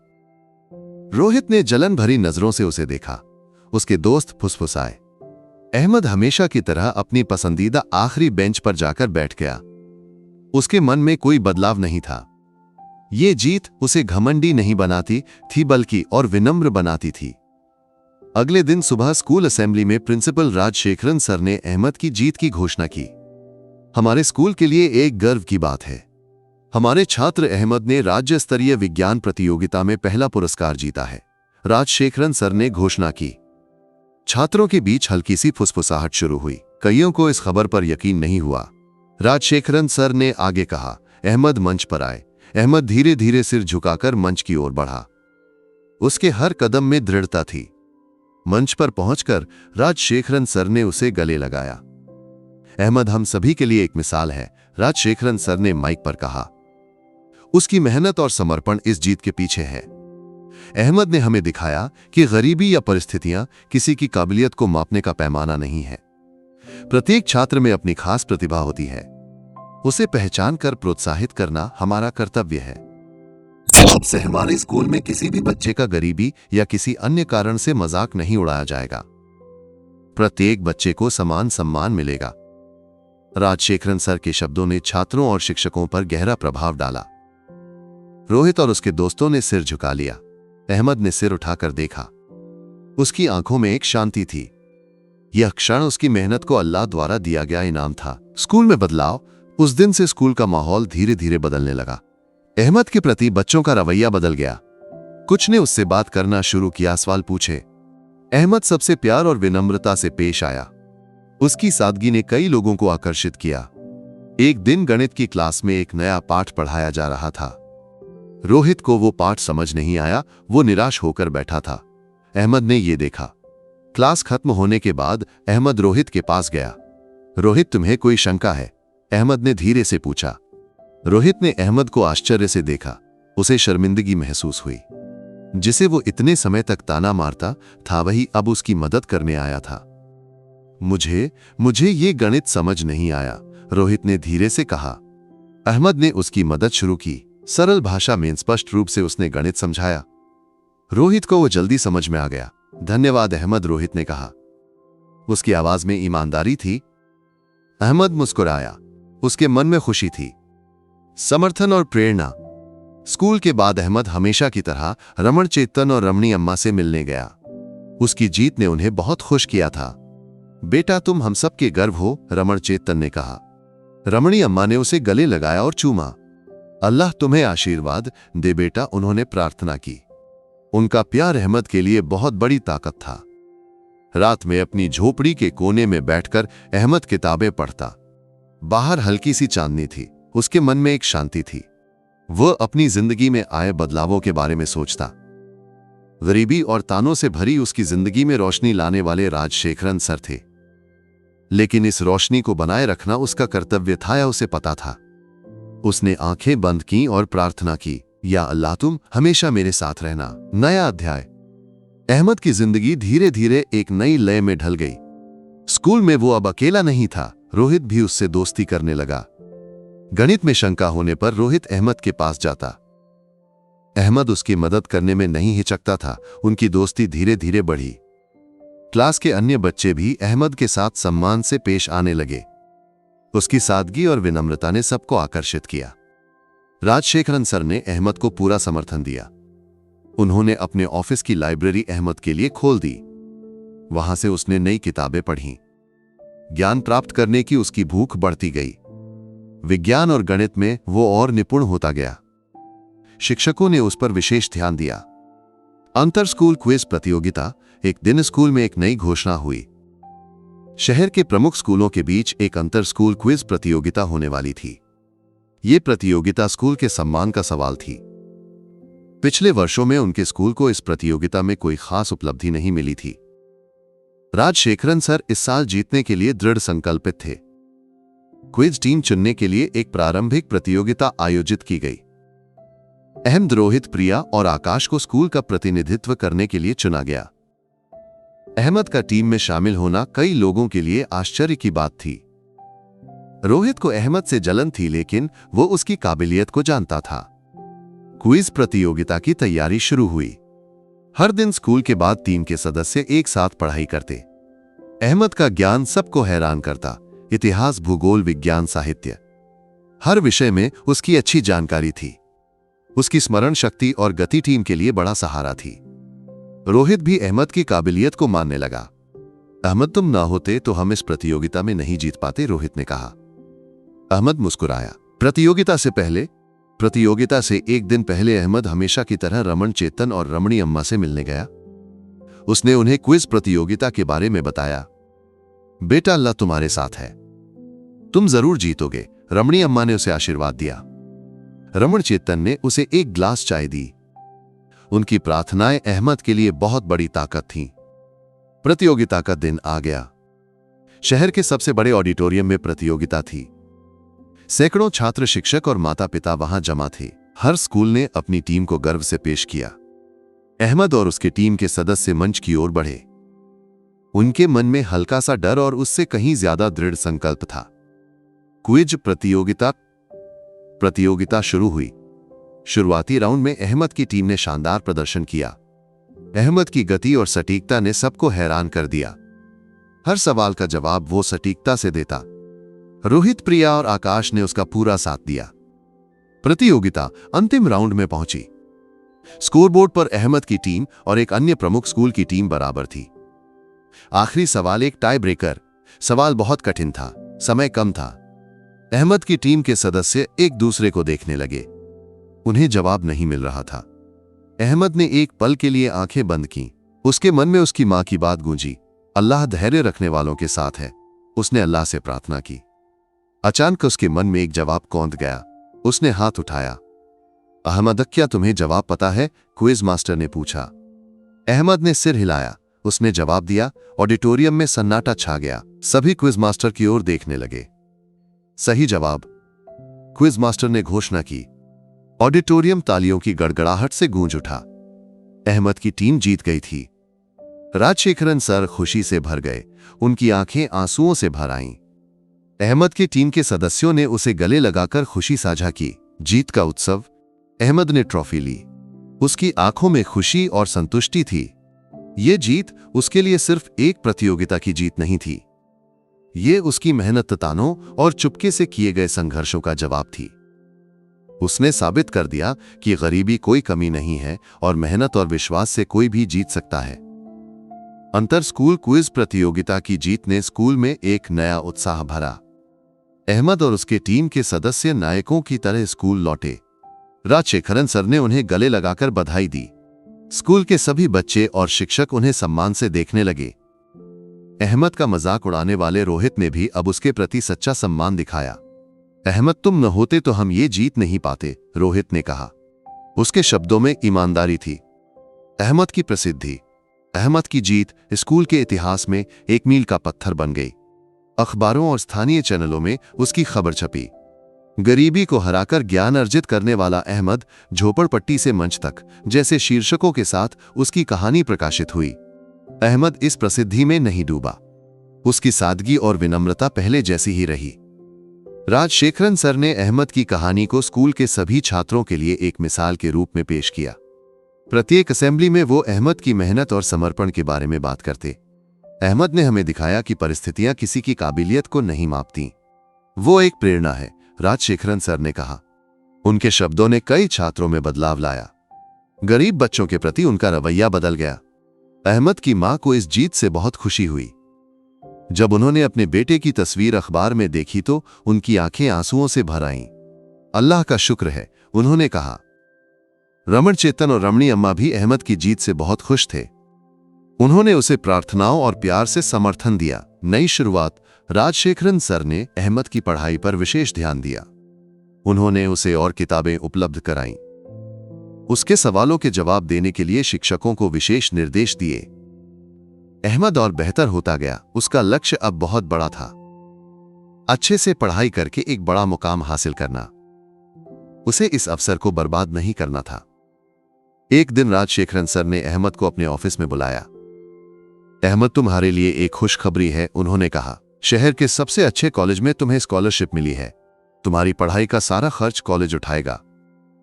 रोहित ने जलन भरी नजरों से उसे देखा। उसके दोस्त फुसफुसाए। अहमद हमेशा की तरह अपनी पसंदीदा आखिरी बेंच पर जाकर बैठ गया। उसके मन में कोई बदलाव नहीं था। ये जीत उसे घमंडी नहीं बनाती थी, बल्कि और विनम्र बनाती थी। अगले दिन सुबह स्कूल असेंबली में प्रिंसिपल राजशेखरन सर ने अहमद की जीत की घोषणा की। हमारे स्कूल के लिए एक गर्व की बात है। हमारे छात्र अहमद ने राज्य स्तरीय विज्ञान प्रतियोगिता में पहला पुरस्कार जीता है, राजशेखरन सर ने घोषणा की। छात्रों के बीच हल्की सी फुसफुसाहट शुरू हुई। कईयों को इस खबर पर यकीन नहीं हुआ। राजशेखरन सर ने आगे कहा, अहमद मंच पर आए। अहमद धीरे धीरे सिर झुकाकर मंच की ओर बढ़ा। उसके हर कदम में दृढ़ता थी। मंच पर पहुंचकर राजशेखरन सर ने उसे गले लगाया। अहमद हम सभी के लिए एक मिसाल है, राजशेखरन सर ने माइक पर कहा। उसकी मेहनत और समर्पण इस जीत के पीछे है। अहमद ने हमें दिखाया कि गरीबी या परिस्थितियां किसी की काबिलियत को मापने का पैमाना नहीं है। प्रत्येक छात्र में अपनी खास प्रतिभा होती है। उसे पहचान कर प्रोत्साहित करना हमारा कर्तव्य है। अब से हमारे स्कूल में किसी भी बच्चे का गरीबी या किसी अन्य कारण से मजाक नहीं उड़ाया जाएगा। प्रत्येक बच्चे को समान सम्मान मिलेगा। राजशेखरन सर के शब्दों ने छात्रों और शिक्षकों पर गहरा प्रभाव डाला। रोहित और उसके दोस्तों ने सिर झुका लिया। अहमद ने सिर उठाकर देखा। उसकी आंखों में एक शांति थी। यह क्षण उसकी मेहनत को अल्लाह द्वारा दिया गया इनाम था। स्कूल में बदलाव। उस दिन से स्कूल का माहौल धीरे धीरे बदलने लगा। अहमद के प्रति बच्चों का रवैया बदल गया। कुछ ने उससे बात करना शुरू किया, सवाल पूछे। अहमद सबसे प्यार और विनम्रता से पेश आया। उसकी सादगी ने कई लोगों को आकर्षित किया। एक दिन गणित की क्लास में एक नया पाठ पढ़ाया जा रहा था। रोहित को वो पाठ समझ नहीं आया। वो निराश होकर बैठा था। अहमद ने ये देखा। क्लास खत्म होने के बाद अहमद रोहित के पास गया। रोहित, तुम्हें कोई शंका है? अहमद ने धीरे से पूछा। रोहित ने अहमद को आश्चर्य से देखा। उसे शर्मिंदगी महसूस हुई। जिसे वो इतने समय तक ताना मारता था वही अब उसकी मदद करने आया था। मुझे ये गणित समझ नहीं आया, रोहित ने धीरे से कहा। अहमद ने उसकी मदद शुरू की। सरल भाषा में स्पष्ट रूप से उसने गणित समझाया। रोहित को वो जल्दी समझ में आ गया। धन्यवाद अहमद, रोहित ने कहा। उसकी आवाज में ईमानदारी थी। अहमद मुस्कुराया। उसके मन में खुशी थी, समर्थन और प्रेरणा। स्कूल के बाद अहमद हमेशा की तरह रमण चेतन और रमणी अम्मा से मिलने गया। उसकी जीत ने उन्हें बहुत खुश किया था। बेटा, तुम हम सब के गर्व हो, रमण चेतन ने कहा। रमणी अम्मा ने उसे गले लगाया और चूमा। अल्लाह तुम्हें आशीर्वाद दे बेटा, उन्होंने प्रार्थना की। उनका प्यार अहमद के लिए बहुत बड़ी ताकत था। रात में अपनी झोपड़ी के कोने में बैठकर अहमद किताबें पढ़ता। बाहर हल्की सी चांदनी थी। उसके मन में एक शांति थी। वह अपनी जिंदगी में आए बदलावों के बारे में सोचता। गरीबी और तानों से भरी उसकी जिंदगी में रोशनी लाने वाले राजशेखरन सर थे, लेकिन इस रोशनी को बनाए रखना उसका कर्तव्य था या उसे पता था। उसने आंखें बंद की और प्रार्थना की, या अल्लाह तुम हमेशा मेरे साथ रहना। नया अध्याय। अहमद की जिंदगी धीरे धीरे एक नई लय में ढल गई। स्कूल में वो अब अकेला नहीं था। रोहित भी उससे दोस्ती करने लगा। गणित में शंका होने पर रोहित अहमद के पास जाता। अहमद उसकी मदद करने में नहीं हिचकता था। उनकी दोस्ती धीरे धीरे बढ़ी। क्लास के अन्य बच्चे भी अहमद के साथ सम्मान से पेश आने लगे। उसकी सादगी और विनम्रता ने सबको आकर्षित किया। राजशेखरन सर ने अहमद को पूरा समर्थन दिया। उन्होंने अपने ऑफिस की लाइब्रेरी अहमद के लिए खोल दी। वहां से उसने नई किताबें पढ़ी। ज्ञान प्राप्त करने की उसकी भूख बढ़ती गई। विज्ञान और गणित में वो और निपुण होता गया। शिक्षकों ने उस पर विशेष ध्यान दिया। अंतर स्कूल क्विज प्रतियोगिता। एक दिन स्कूल में एक नई घोषणा हुई। शहर के प्रमुख स्कूलों के बीच एक अंतर स्कूल क्विज प्रतियोगिता होने वाली थी। ये प्रतियोगिता स्कूल के सम्मान का सवाल थी। पिछले वर्षों में उनके स्कूल को इस प्रतियोगिता में कोई खास उपलब्धि नहीं मिली थी। राजशेखरन सर इस साल जीतने के लिए दृढ़ संकल्पित थे। क्विज टीम चुनने के लिए एक प्रारंभिक प्रतियोगिता आयोजित की गई। अहमद, रोहित, प्रिया और आकाश को स्कूल का प्रतिनिधित्व करने के लिए चुना गया। अहमद का टीम में शामिल होना कई लोगों के लिए आश्चर्य की बात थी। रोहित को अहमद से जलन थी, लेकिन वो उसकी काबिलियत को जानता था। क्विज प्रतियोगिता की तैयारी शुरू हुई। हर दिन स्कूल के बाद टीम के सदस्य एक साथ पढ़ाई करते। अहमद का ज्ञान सबको हैरान करता। इतिहास, भूगोल, विज्ञान, साहित्य, हर विषय में उसकी अच्छी जानकारी थी। उसकी स्मरण शक्ति और गति टीम के लिए बड़ा सहारा थी। रोहित भी अहमद की काबिलियत को मानने लगा। अहमद, तुम ना होते तो हम इस प्रतियोगिता में नहीं जीत पाते, रोहित ने कहा। अहमद मुस्कुराया। प्रतियोगिता से एक दिन पहले अहमद हमेशा की तरह रमण चेतन और रमणी अम्मा से मिलने गया। उसने उन्हें क्विज प्रतियोगिता के बारे में बताया। बेटा, अल्लाह तुम्हारे साथ है, तुम जरूर जीतोगे, रमणी अम्मा ने उसे आशीर्वाद दिया। रमण चेतन ने उसे एक ग्लास चाय दी। उनकी प्रार्थनाएं अहमद के लिए बहुत बड़ी ताकत थीं। प्रतियोगिता का दिन आ गया। शहर के सबसे बड़े ऑडिटोरियम में प्रतियोगिता थी। सैकड़ों छात्र, शिक्षक और माता पिता वहां जमा थे। हर स्कूल ने अपनी टीम को गर्व से पेश किया। अहमद और उसके टीम के सदस्य मंच की ओर बढ़े। उनके मन में हल्का सा डर और उससे कहीं ज्यादा दृढ़ संकल्प था। क्विज प्रतियोगिता शुरू हुई। शुरुआती राउंड में अहमद की टीम ने शानदार प्रदर्शन किया। अहमद की गति और सटीकता ने सबको हैरान कर दिया। हर सवाल का जवाब वो सटीकता से देता। रोहित, प्रिया और आकाश ने उसका पूरा साथ दिया। प्रतियोगिता अंतिम राउंड में पहुंची। स्कोरबोर्ड पर अहमद की टीम और एक अन्य प्रमुख स्कूल की टीम बराबर थी। आखिरी सवाल एक टाई ब्रेकर सवाल बहुत कठिन था। समय कम था। अहमद की टीम के सदस्य एक दूसरे को देखने लगे। उन्हें जवाब नहीं मिल रहा था। अहमद ने एक पल के लिए आंखें बंद की। उसके मन में उसकी मां की बात गूंजी, अल्लाह धैर्य रखने वालों के साथ है। उसने अल्लाह से प्रार्थना की। अचानक उसके मन में एक जवाब कौंध गया। उसने हाथ उठाया। अहमद, क्या तुम्हें जवाब पता है? क्विज मास्टर ने पूछा। अहमद ने सिर हिलाया। उसने जवाब दिया। ऑडिटोरियम में सन्नाटा छा गया। सभी क्विज मास्टर की ओर देखने लगे। सही जवाब, क्विज मास्टर ने घोषणा की। ऑडिटोरियम तालियों की गड़गड़ाहट से गूंज उठा। अहमद की टीम जीत गई थी। राजशेखरन सर खुशी से भर गए। उनकी आंखें आंसुओं से भर आईं। अहमद की टीम के सदस्यों ने उसे गले लगाकर खुशी साझा की। जीत का उत्सव। अहमद ने ट्रॉफी ली। उसकी आंखों में खुशी और संतुष्टि थी। ये जीत उसके लिए सिर्फ एक प्रतियोगिता की जीत नहीं थी। ये उसकी मेहनत, तानों और चुपके से किए गए संघर्षों का जवाब थी। उसने साबित कर दिया कि गरीबी कोई कमी नहीं है और मेहनत और विश्वास से कोई भी जीत सकता है। अंतर स्कूल क्विज प्रतियोगिता की जीत ने स्कूल में एक नया उत्साह भरा। अहमद और उसके टीम के सदस्य नायकों की तरह स्कूल लौटे। राजशेखरन सर ने उन्हें गले लगाकर बधाई दी। स्कूल के सभी बच्चे और शिक्षक उन्हें सम्मान से देखने लगे। अहमद का मजाक उड़ाने वाले रोहित ने भी अब उसके प्रति सच्चा सम्मान दिखाया। अहमद, तुम न होते तो हम ये जीत नहीं पाते, रोहित ने कहा। उसके शब्दों में ईमानदारी थी। अहमद की प्रसिद्धि, अहमद की जीत स्कूल के इतिहास में एक मील का पत्थर बन गई। अखबारों और स्थानीय चैनलों में उसकी खबर छपी। गरीबी को हराकर ज्ञान अर्जित करने वाला अहमद, झोपड़पट्टी से मंच तक जैसे शीर्षकों के साथ उसकी कहानी प्रकाशित हुई। अहमद इस प्रसिद्धि में नहीं डूबा। उसकी सादगी और विनम्रता पहले जैसी ही रही। राजशेखरन सर ने अहमद की कहानी को स्कूल के सभी छात्रों के लिए एक मिसाल के रूप में पेश किया। प्रत्येक असेंबली में वो अहमद की मेहनत और समर्पण के बारे में बात करते। अहमद ने हमें दिखाया कि परिस्थितियां किसी की काबिलियत को नहीं मापती। वो एक प्रेरणा है, राजशेखरन सर ने कहा। उनके शब्दों ने कई छात्रों में बदलाव लाया। गरीब बच्चों के प्रति उनका रवैया बदल गया। अहमद की मां को इस जीत से बहुत खुशी हुई। जब उन्होंने अपने बेटे की तस्वीर अखबार में देखी तो उनकी आंखें आंसुओं से भर आईं। अल्लाह का शुक्र है, उन्होंने कहा। रमण चेतन और रमणी अम्मा भी अहमद की जीत से बहुत खुश थे। उन्होंने उसे प्रार्थनाओं और प्यार से समर्थन दिया। नई शुरुआत। राजशेखरन सर ने अहमद की पढ़ाई पर विशेष ध्यान दिया। उन्होंने उसे और किताबें उपलब्ध कराईं। उसके सवालों के जवाब देने के लिए शिक्षकों को विशेष निर्देश दिए। अहमद और बेहतर होता गया। उसका लक्ष्य अब बहुत बड़ा था, अच्छे से पढ़ाई करके एक बड़ा मुकाम हासिल करना। उसे इस अवसर को बर्बाद नहीं करना था। एक दिन राजशेखरन सर ने अहमद को अपने ऑफिस में बुलाया। अहमद, तुम्हारे लिए एक खुशखबरी है, उन्होंने कहा। शहर के सबसे अच्छे कॉलेज में तुम्हें स्कॉलरशिप मिली है। तुम्हारी पढ़ाई का सारा खर्च कॉलेज उठाएगा।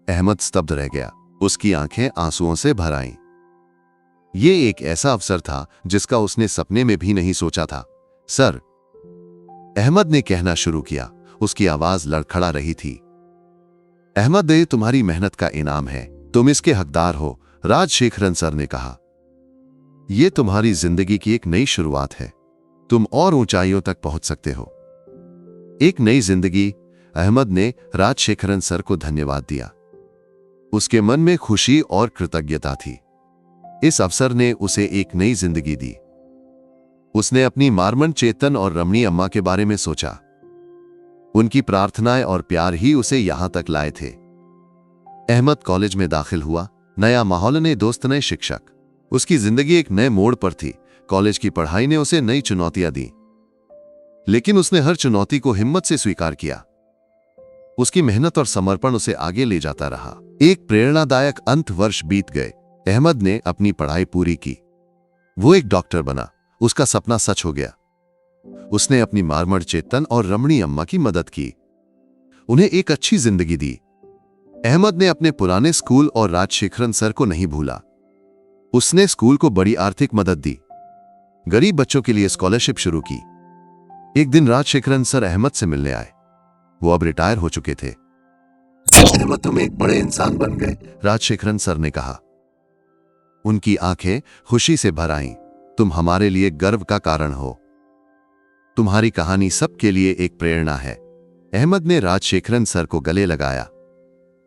अहमद स्तब्ध रह गया। उसकी आंखें आंसुओं से भर आईं। ये एक ऐसा अवसर था जिसका उसने सपने में भी नहीं सोचा था। सर, अहमद ने कहना शुरू किया। उसकी आवाज लड़खड़ा रही थी। अहमद, ये तुम्हारी मेहनत का इनाम है, तुम इसके हकदार हो, राजशेखरन सर ने कहा। यह तुम्हारी जिंदगी की एक नई शुरुआत है। तुम और ऊंचाइयों तक पहुंच सकते हो। एक नई जिंदगी। अहमद ने राजशेखरन सर को धन्यवाद दिया। उसके मन में खुशी और कृतज्ञता थी। इस अवसर ने उसे एक नई जिंदगी दी। उसने अपनी मारमन चेतन और रमणी अम्मा के बारे में सोचा। उनकी प्रार्थनाएं और प्यार ही उसे यहां तक लाए थे। अहमद कॉलेज में दाखिल हुआ। नया माहौल, नए दोस्त, नए शिक्षक। उसकी जिंदगी एक नए मोड़ पर थी। कॉलेज की पढ़ाई ने उसे नई चुनौतियां दी, लेकिन उसने हर चुनौती को हिम्मत से स्वीकार किया। उसकी मेहनत और समर्पण उसे आगे ले जाता रहा। एक प्रेरणादायक अंत वर्ष बीत गए। अहमद ने अपनी पढ़ाई पूरी की। वो एक डॉक्टर बना। उसका सपना सच हो गया। उसने अपनी मारमण चेतन और रमणी अम्मा की मदद की, उन्हें एक अच्छी जिंदगी दी। अहमद ने अपने पुराने स्कूल और राजशेखरन सर को नहीं भूला। उसने स्कूल को बड़ी आर्थिक मदद दी, गरीब बच्चों के लिए स्कॉलरशिप शुरू की। एक दिन राजशेखरन सर अहमद से मिलने आए। वो अब रिटायर हो चुके थे। अहमद, तुम एक बड़े इंसान बन गए, राजशेखरन सर ने कहा। उनकी आंखें खुशी से भर आईं। तुम हमारे लिए गर्व का कारण हो। तुम्हारी कहानी सबके लिए एक प्रेरणा है। अहमद ने राजशेखरन सर को गले लगाया।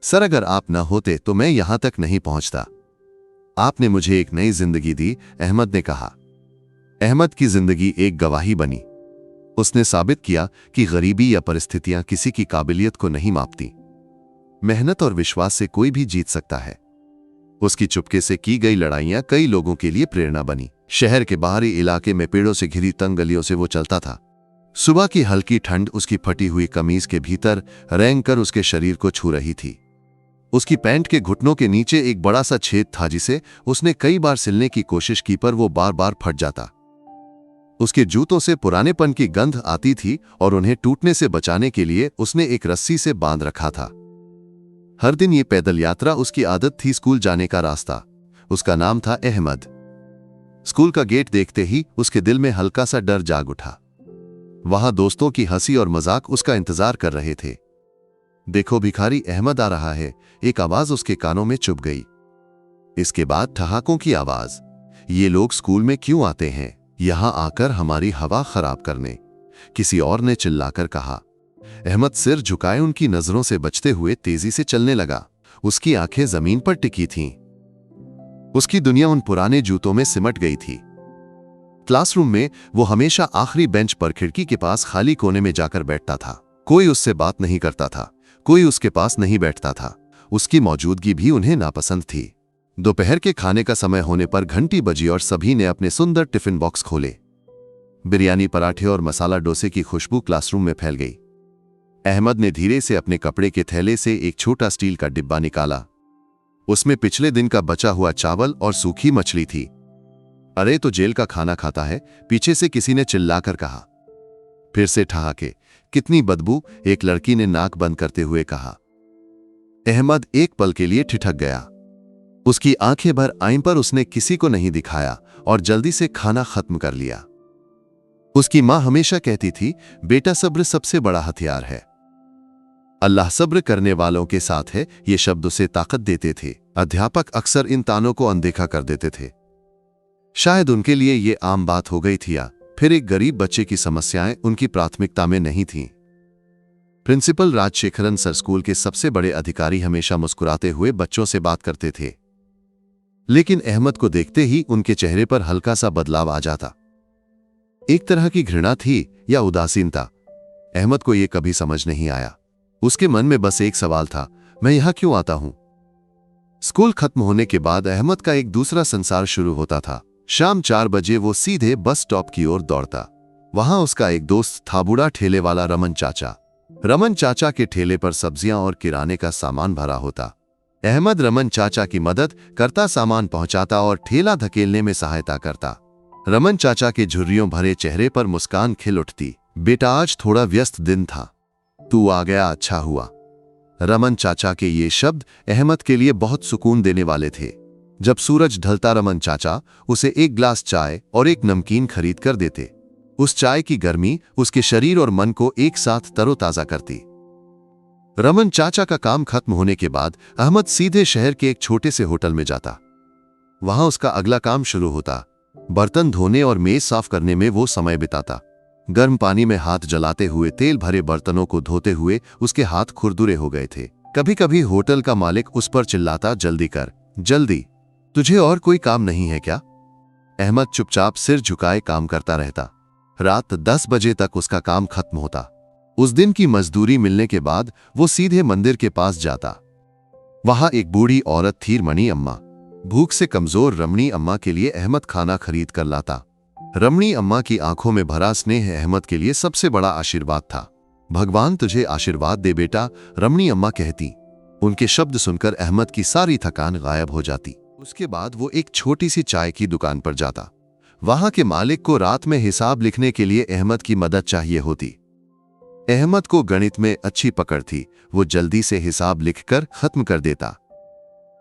सर, अगर आप न होते तो मैं यहां तक नहीं पहुंचता। आपने मुझे एक नई जिंदगी दी, अहमद ने कहा। अहमद की जिंदगी एक गवाही बनी। उसने साबित किया कि गरीबी या परिस्थितियां किसी की काबिलियत को नहीं मापती। मेहनत और विश्वास से कोई भी जीत सकता है। उसकी चुपके से की गई लड़ाइयां कई लोगों के लिए प्रेरणा बनी। शहर के बाहरी इलाके में पेड़ों से घिरी तंग गलियों से वो चलता था। सुबह की हल्की ठंड उसकी फटी हुई कमीज के भीतर रेंग कर उसके शरीर को छू रही थी। उसकी पैंट के घुटनों के नीचे एक बड़ा सा छेद था जिसे उसने कई बार सिलने की कोशिश की पर वो बार बार फट जाता। उसके जूतों से पुरानेपन की गंध आती थी और उन्हें टूटने से बचाने के लिए उसने एक रस्सी से बांध रखा था। हर दिन ये पैदल यात्रा उसकी आदत थी। स्कूल जाने का रास्ता। उसका नाम था अहमद। स्कूल का गेट देखते ही उसके दिल में हल्का सा डर जाग उठा। वहां दोस्तों की हंसी और मजाक उसका इंतजार कर रहे थे। देखो भिखारी, अहमद आ रहा है, एक आवाज उसके कानों में चुभ गई। इसके बाद ठहाकों की आवाज। ये लोग स्कूल में क्यों आते हैं? यहां आकर हमारी हवा खराब करने, किसी और ने चिल्लाकर कहा। अहमद सिर झुकाए उनकी नजरों से बचते हुए तेजी से चलने लगा। उसकी आंखें जमीन पर टिकी थीं। उसकी दुनिया उन पुराने जूतों में सिमट गई थी। क्लासरूम में वो हमेशा आखिरी बेंच पर खिड़की के पास खाली कोने में जाकर बैठता था। कोई उससे बात नहीं करता था, कोई उसके पास नहीं बैठता था। उसकी मौजूदगी भी उन्हें नापसंद थी। दोपहर के खाने का समय होने पर घंटी बजी और सभी ने अपने सुंदर टिफिन बॉक्स खोले। बिरयानी, पराठे और मसाला डोसे की खुशबू क्लासरूम में फैल गई। अहमद ने धीरे से अपने कपड़े के थैले से एक छोटा स्टील का डिब्बा निकाला। उसमें पिछले दिन का बचा हुआ चावल और सूखी मछली थी। अरे तो जेल का खाना खाता है, पीछे से किसी ने चिल्लाकर कहा। फिर से ठहाके। कितनी बदबू, एक लड़की ने नाक बंद करते हुए कहा। अहमद एक पल के लिए ठिठक गया। उसकी आंखें भर आईं पर उसने किसी को नहीं दिखाया और जल्दी से खाना खत्म कर लिया। उसकी मां हमेशा कहती थी, बेटा सब्र सबसे बड़ा हथियार है। अल्लाह सब्र करने वालों के साथ है, ये शब्द उसे ताकत देते थे। अध्यापक अक्सर इन तानों को अनदेखा कर देते थे। शायद उनके लिए ये आम बात हो गई थी, या फिर एक गरीब बच्चे की समस्याएं उनकी प्राथमिकता में नहीं थीं। प्रिंसिपल राजशेखरन सर, स्कूल के सबसे बड़े अधिकारी, हमेशा मुस्कुराते हुए बच्चों से बात करते थे। लेकिन अहमद को देखते ही उनके चेहरे पर हल्का सा बदलाव आ जाता। एक तरह की घृणा थी या उदासीनता, अहमद को यह कभी समझ नहीं आया। उसके मन में बस एक सवाल था, मैं यहां क्यों आता हूं? स्कूल खत्म होने के बाद अहमद का एक दूसरा संसार शुरू होता था। शाम 4 बजे वो सीधे बस स्टॉप की ओर दौड़ता। वहां उसका एक दोस्त था, बूढ़ा ठेले वाला रमन चाचा। रमन चाचा के ठेले पर सब्जियां और किराने का सामान भरा होता। अहमद रमन चाचा की मदद करता, सामान पहुंचाता और ठेला धकेलने में सहायता करता। रमन चाचा के झुर्रियों भरे चेहरे पर मुस्कान खिल उठती। बेटा, आज थोड़ा व्यस्त दिन था, तू आ गया, अच्छा हुआ। रमन चाचा के ये शब्द अहमद के लिए बहुत सुकून देने वाले थे। जब सूरज ढलता, रमन चाचा उसे एक ग्लास चाय और एक नमकीन खरीद कर देते। उस चाय की गर्मी उसके शरीर और मन को एक साथ तरोताजा करती। रमन चाचा का काम खत्म होने के बाद अहमद सीधे शहर के एक छोटे से होटल में जाता। वहां उसका अगला काम शुरू होता। बर्तन धोने और मेज साफ करने में वो समय बिताता। गर्म पानी में हाथ जलाते हुए, तेल भरे बर्तनों को धोते हुए उसके हाथ खुरदुरे हो गए थे। कभी कभी होटल का मालिक उस पर चिल्लाता, जल्दी कर, जल्दी, तुझे और कोई काम नहीं है क्या? अहमद चुपचाप सिर झुकाए काम करता रहता। रात 10 बजे तक उसका काम खत्म होता। उस दिन की मजदूरी मिलने के बाद वो सीधे मंदिर के पास जाता। वहां एक बूढ़ी औरत थी, रमणी अम्मा। भूख से कमजोर रमणी अम्मा के लिए अहमद खाना खरीद कर लाता। रमणी अम्मा की आंखों में भरा स्नेह अहमद के लिए सबसे बड़ा आशीर्वाद था। भगवान तुझे आशीर्वाद दे बेटा, रमणी अम्मा कहती। उनके शब्द सुनकर अहमद की सारी थकान गायब हो जाती। उसके बाद वो एक छोटी सी चाय की दुकान पर जाता। वहां के मालिक को रात में हिसाब लिखने के लिए अहमद की मदद चाहिए होती। अहमद को गणित में अच्छी पकड़ थी, वो जल्दी से हिसाब लिखकर खत्म कर देता।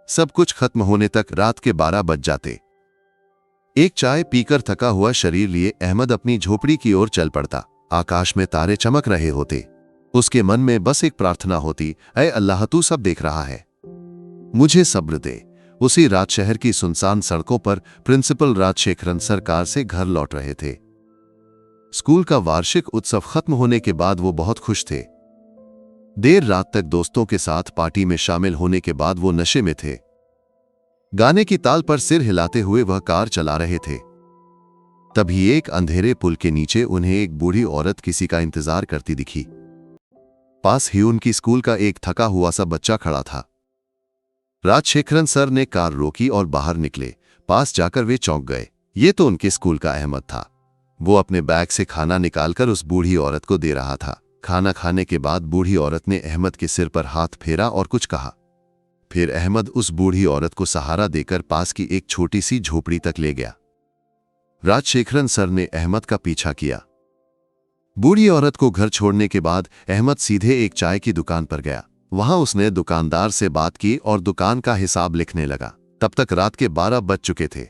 सब कुछ खत्म होने तक रात के 12 बज जाते। एक चाय पीकर थका हुआ शरीर लिए अहमद अपनी झोपड़ी की ओर चल पड़ता। आकाश में तारे चमक रहे होते। उसके मन में बस एक प्रार्थना होती, ऐ अल्लाह, तू सब देख रहा है, मुझे सब्र दे। उसी रात शहर की सुनसान सड़कों पर प्रिंसिपल राजशेखरन सर कार से घर लौट रहे थे। स्कूल का वार्षिक उत्सव खत्म होने के बाद वो बहुत खुश थे। देर रात तक दोस्तों के साथ पार्टी में शामिल होने के बाद वो नशे में थे। गाने की ताल पर सिर हिलाते हुए वह कार चला रहे थे। तभी एक अंधेरे पुल के नीचे उन्हें एक बूढ़ी औरत किसी का इंतजार करती दिखी। पास ही उनकी स्कूल का एक थका हुआ सा बच्चा खड़ा था। राजशेखरन सर ने कार रोकी और बाहर निकले। पास जाकर वे चौंक गए। ये तो उनके स्कूल का अहमद था। वो अपने बैग से खाना निकालकर उस बूढ़ी औरत को दे रहा था। खाना खाने के बाद बूढ़ी औरत ने अहमद के सिर पर हाथ फेरा और कुछ कहा। फिर अहमद उस बूढ़ी औरत को सहारा देकर पास की एक छोटी सी झोपड़ी तक ले गया। राजशेखरन सर ने अहमद का पीछा किया। बूढ़ी औरत को घर छोड़ने के बाद अहमद सीधे एक चाय की दुकान पर गया। वहां उसने दुकानदार से बात की और दुकान का हिसाब लिखने लगा। तब तक रात के 12 बज चुके थे।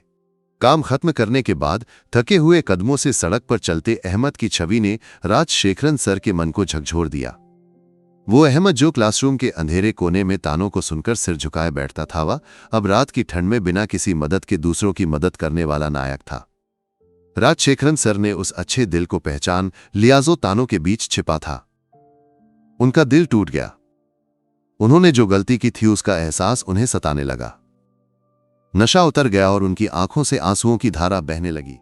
काम खत्म करने के बाद थके हुए कदमों से सड़क पर चलते अहमद की छवि ने राजशेखरन सर के मन को झकझोर दिया। वो अहमद जो क्लासरूम के अंधेरे कोने में तानों को सुनकर सिर झुकाए बैठता था, वह अब रात की ठंड में बिना किसी मदद के दूसरों की मदद करने वाला नायक था। राजशेखरन सर ने उस अच्छे दिल को पहचान लिया जो तानों के बीच छिपा था। उनका दिल टूट गया। उन्होंने जो गलती की थी उसका एहसास उन्हें सताने लगा। नशा उतर गया और उनकी आंखों से आंसुओं की धारा बहने लगी।